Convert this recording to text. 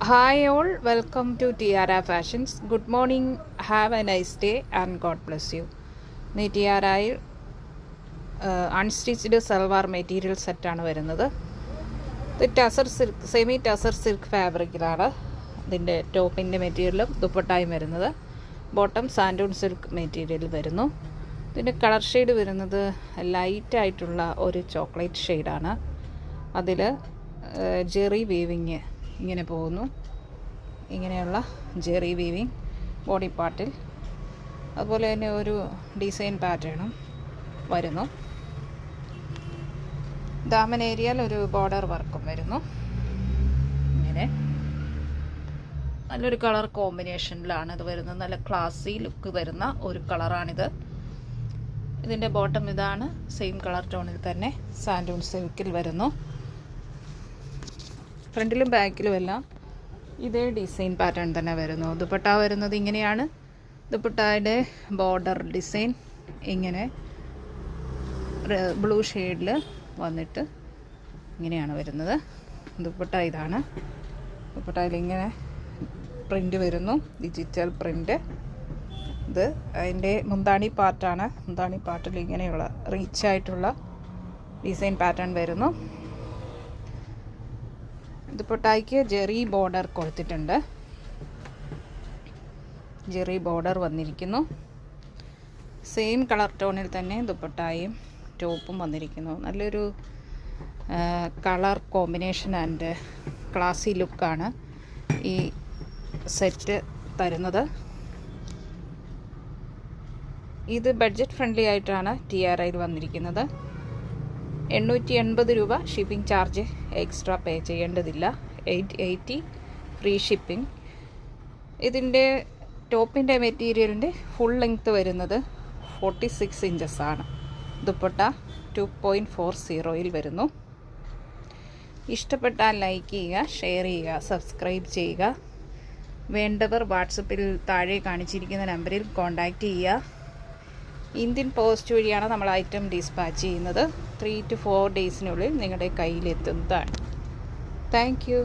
Hi all, welcome to Tiara Fashions. Good morning, have a nice day and God bless you. ഇന്ന് ടിയാരയിൽ unstitched salwar material സെറ്റാണ് വരുന്നത്. ഇത് tussar silk, semi tussar silk ഫാബ്രിക്കിലാണ് ഇതിൻ്റെ ടോപ്പിൻ്റെ മെറ്റീരിയലും ദുപ്പട്ടായും വരുന്നത്. ബോട്ടം സാൻഡൂൺ സിൽക്ക് മെറ്റീരിയൽ വരുന്നു. ഇതിൻ്റെ കളർ ഷെയ്ഡ് വരുന്നത് ലൈറ്റായിട്ടുള്ള ഒരു ചോക്ലേറ്റ് ഷെയ്ഡാണ്. അതിൽ ജെറി വീവിങ് ഇങ്ങനെ പോകുന്നു. ഇങ്ങനെയുള്ള ജെറി വീവിങ് ബോഡി പാർട്ടിൽ, അതുപോലെ തന്നെ ഒരു ഡിസൈൻ പാറ്റേണും വരുന്നു. ദാമൻ ഏരിയയിൽ ഒരു ബോർഡർ വർക്കും വരുന്നു. ഇങ്ങനെ നല്ലൊരു കളർ കോമ്പിനേഷനിലാണ് ഇത് വരുന്നത്. നല്ല ക്ലാസി ലുക്ക് വരുന്ന ഒരു കളറാണിത്. ഇതിൻ്റെ ബോട്ടം ഇതാണ്, സെയിം കളർ ടോണിൽ തന്നെ സാൻഡൂൺ സിൽക്കിൽ വരുന്നു. ഫ്രണ്ടിലും ബാക്കിലും എല്ലാം ഇതേ ഡിസൈൻ പാറ്റേൺ തന്നെ വരുന്നു. ദുപ്പട്ട വരുന്നത് ഇങ്ങനെയാണ്. ദുപ്പട്ടയുടെ ബോർഡർ ഡിസൈൻ ഇങ്ങനെ ബ്ലൂ ഷെയ്ഡിൽ വന്നിട്ട് ഇങ്ങനെയാണ് വരുന്നത്. ദുപ്പട്ട ഇതാണ്. ദുപ്പട്ടയിൽ ഇങ്ങനെ പ്രിൻ്റ് വരുന്നു, ഡിജിറ്റൽ പ്രിൻ്റ്. ഇത് അതിൻ്റെ മുന്താണി പാർട്ടാണ്. മുന്താണി പാർട്ടിൽ ഇങ്ങനെയുള്ള റീച്ചായിട്ടുള്ള ഡിസൈൻ പാറ്റേൺ വരുന്നു. ദുപ്പട്ടായ്ക്ക് ജെറി ബോർഡർ കൊടുത്തിട്ടുണ്ട്. ജെറി ബോർഡർ വന്നിരിക്കുന്നു. സെയിം കളർ ടോണിൽ തന്നെ ദുപ്പട്ടായും ടോപ്പും വന്നിരിക്കുന്നു. നല്ലൊരു കളർ കോമ്പിനേഷൻ ആൻഡ് ക്ലാസി ലുക്കാണ് ഈ സെറ്റ് തരുന്നത്. ഇത് ബഡ്ജറ്റ് ഫ്രണ്ട്ലി ആയിട്ടാണ് ടിആർഐയിൽ വന്നിരിക്കുന്നത്. 880 രൂപ ഷിപ്പിംഗ് ചാർജ് എക്സ്ട്രാ പേ ചെയ്യേണ്ടതില്ല. 880 ഫ്രീ ഷിപ്പിംഗ്. ഇതിൻ്റെ ടോപ്പിൻ്റെ മെറ്റീരിയലിൻ്റെ ഫുൾ ലെങ്ത്ത് വരുന്നത് 46 ഇഞ്ചസ് ആണ്. ദുപ്പട്ട 2.40 വരുന്നു. ഇഷ്ടപ്പെട്ടാൽ ലൈക്ക് ചെയ്യുക, ഷെയർ ചെയ്യുക, സബ്സ്ക്രൈബ് ചെയ്യുക. വേണ്ടവർ വാട്സപ്പിൽ താഴെ കാണിച്ചിരിക്കുന്ന നമ്പറിൽ കോൺടാക്റ്റ് ചെയ്യുക. ഇന്ത്യൻ പോസ്റ്റ് വഴിയാണ് നമ്മൾ ഐറ്റം ഡിസ്പാച്ച് ചെയ്യുന്നത്. 3 to 4 ഡേയ്സിനുള്ളിൽ നിങ്ങളുടെ കയ്യിലെത്തുന്നതാണ്. Thank you.